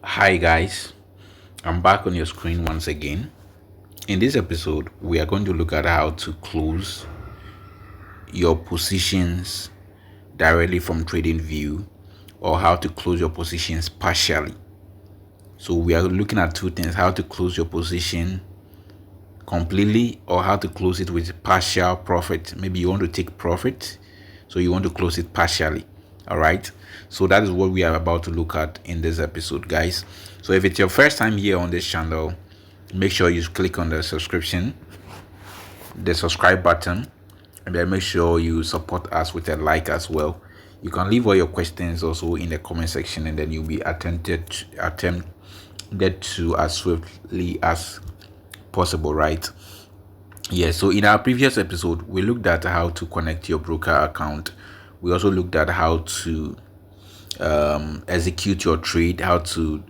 Hi guys, I'm back on your screen once again. In this episode, we are going to look at how to close your positions directly from Tradingview or how to close your positions partially. So we are looking at two things: how to close your position completely or how to close it with partial profit. Maybe you want to take profit, so you want to close it partially. All right, so that is what we are about to look at in this episode, guys. So if it's your first time here on this channel, make sure you click on the subscribe button, and then make sure you support us with a like as well. You can leave all your questions also in the comment section, and then you'll be attempted to as swiftly as possible, right? Yeah, so in our previous episode, we looked at how to connect your broker account. We also looked at how to execute your trade, how to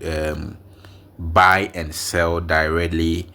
buy and sell directly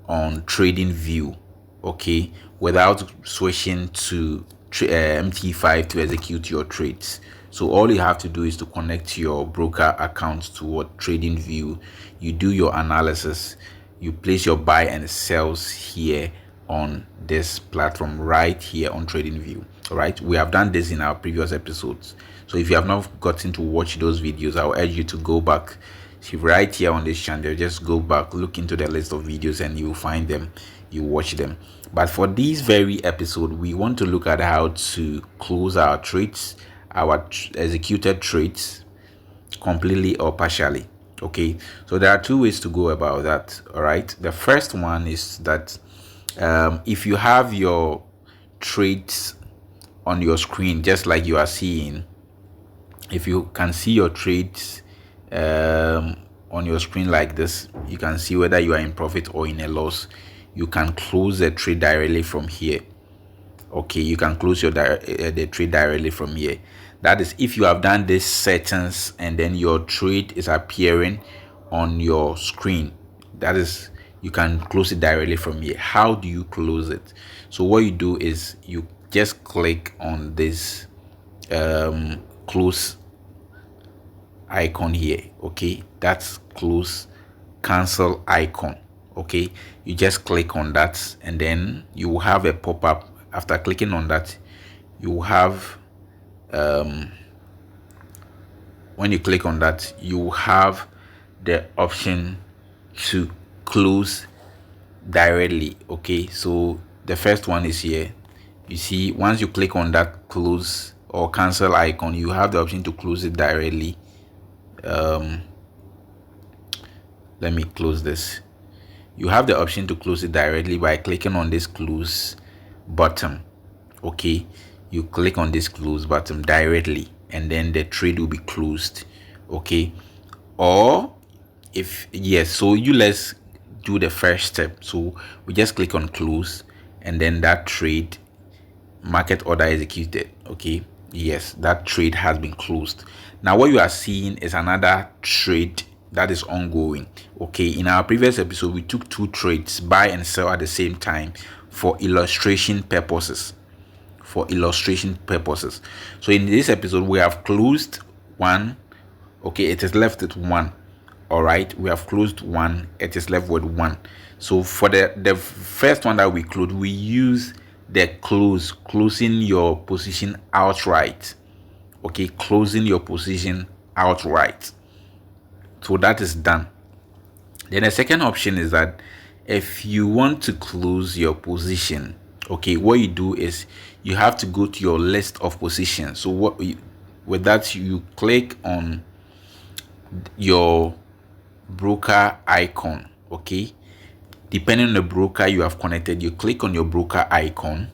on Tradingview, okay, without switching to MT5 to execute your trades. So all you have to do is to connect your broker account to what Tradingview. You do your analysis, you place your buy and sells here on this platform right here on Tradingview. All right, we have done this in our previous episodes. So if you have not gotten to watch those videos, I'll urge you to go back. See right here on this channel, just go back, look into the list of videos, and you will find them. You watch them. But for this very episode, we want to look at how to close our trades, our executed trades, completely or partially. Okay, so there are two ways to go about that. All right, the first one is that if you have your trades on your screen, just like you are seeing, if you can see your trades on your screen like this, you can see whether you are in profit or in a loss. You can close the trade directly from here. Okay, you can close the trade directly from here. That is if you have done this settings and then your trade is appearing on your screen. That is, you can close it directly from here. How do you close it? So what you do is you just click on this close icon here. Okay, that's close cancel icon. Okay, you just click on that and then you will have a pop-up. After clicking on that, you will have when you click on that, you will have the option to close directly. Okay, so the first one is here. You see, once you click on that close or cancel icon, you have the option to close it directly. Let me close this. You have the option to close it directly by clicking on this close button. Okay, you click on this close button directly and then the trade will be closed. Okay, or if yes, so let's do the first step. So we just click on close and then that trade, market order executed. Okay, yes, that trade has been closed. Now what you are seeing is another trade that is ongoing. Okay, in our previous episode we took two trades, buy and sell at the same time, for illustration purposes. So in this episode we have closed one. Okay, it is left with one. All right, we have closed one, it is left with one. So for the first one that we closed, we use the closing your position outright. Okay, closing your position outright. So that is done. Then the second option is that if you want to close your position, okay, what you do is you have to go to your list of positions. So with that, you click on your broker icon. Okay, depending on the broker you have connected, you click on your broker icon.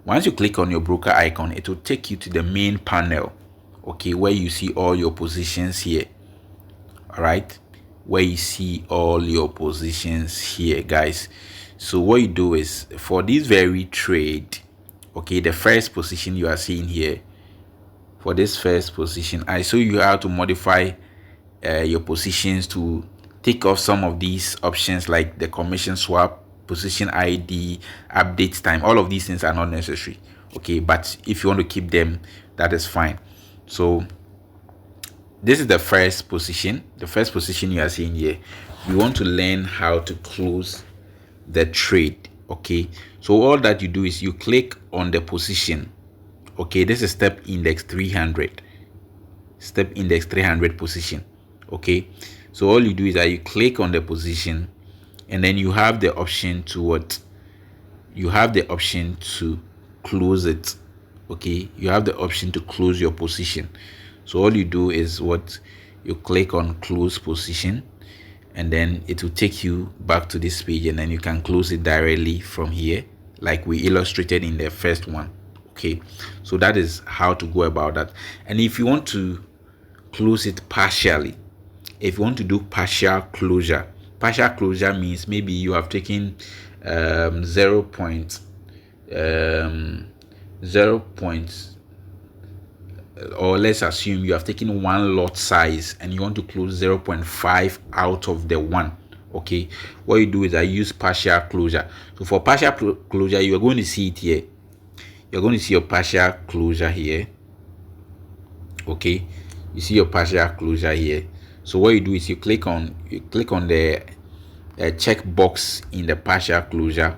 Once you click on your broker icon, it will take you to the main panel, okay, where you see all your positions here. All right, where you see all your positions here, guys. So what you do is for this very trade, okay, the first position you are seeing here, for this first position, I show you how to modify your positions to take off some of these options like the commission swap, position ID, update time. All of these things are not necessary. Okay, but if you want to keep them, that is fine. So this is the first position. The first position you are seeing here. We want to learn how to close the trade. Okay, so all that you do is you click on the position. Okay, this is step index 300. Step index 300 position. Okay, so all you do is that you click on the position, and then you have the option to what? You have the option to close it. Okay, you have the option to close your position. So all you do is what? You click on close position, and then it will take you back to this page, and then you can close it directly from here, like we illustrated in the first one. Okay, so that is how to go about that. And if you want to close it partially, if you want to do partial closure means maybe you have taken 0 point 0 point, or let's assume you have taken one lot size and you want to close 0.5 out of the one. Okay, what you do is I use partial closure. So for partial closure, you are going to see it here. You're going to see your partial closure here. Okay, you see your partial closure here. So what you do is you click on the check box in the partial closure.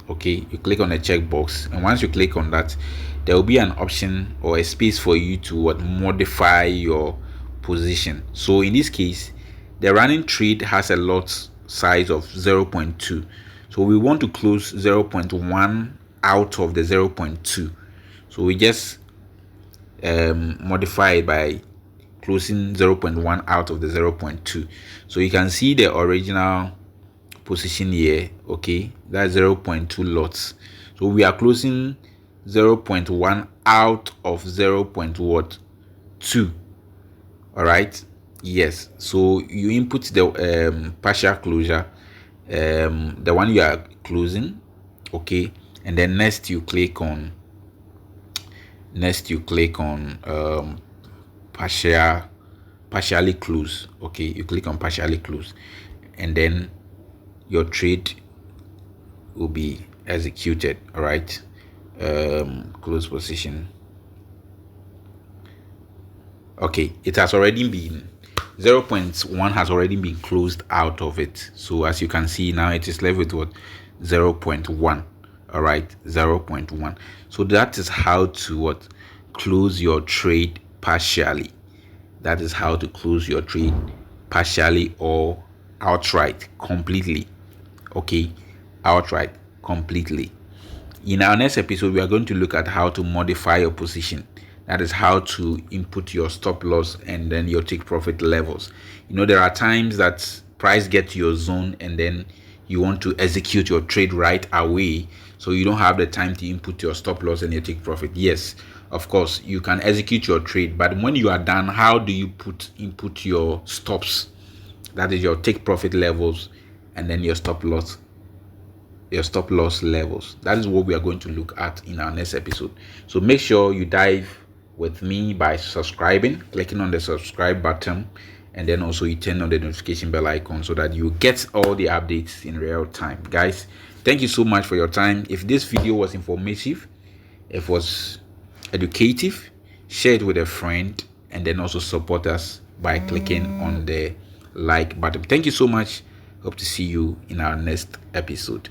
Okay, you click on the checkbox, and once you click on that, there will be an option or a space for you to modify your position. So in this case, the running trade has a lot size of 0.2, so we want to close 0.1 out of the 0.2. so we just modify it by closing 0.1 out of the 0.2. so you can see the original position here. Okay, that's 0.2 lots. So we are closing 0.1 out of 0.2. All right, yes. So you input the partial closure, the one you are closing. Okay, and then next you click on partially close. Okay, you click on partially close, and then your trade will be executed. All right, close position. Okay, it has already been 0.1 has already been closed out of it. So as you can see now, it is left with what? 0.1. All right, 0.1. So that is how to what? Close your trade partially. That is how to close your trade partially or outright, completely. Okay, outright, completely. In our next episode, we are going to look at how to modify your position. That is how to input your stop loss and then your take profit levels. There are times that price gets to your zone and then you want to execute your trade right away, so you don't have the time to input your stop loss and your take profit. Yes, of course, you can execute your trade, but when you are done, how do you input your stops? That is your take profit levels and then your stop loss levels. That is what we are going to look at in our next episode. So make sure you dive with me by subscribing, clicking on the subscribe button, and then also you turn on the notification bell icon so that you get all the updates in real time. Guys, thank you so much for your time. If this video was informative, if it was educative, share it with a friend, and then also support us by clicking on the like button. Thank you so much. Hope to see you in our next episode.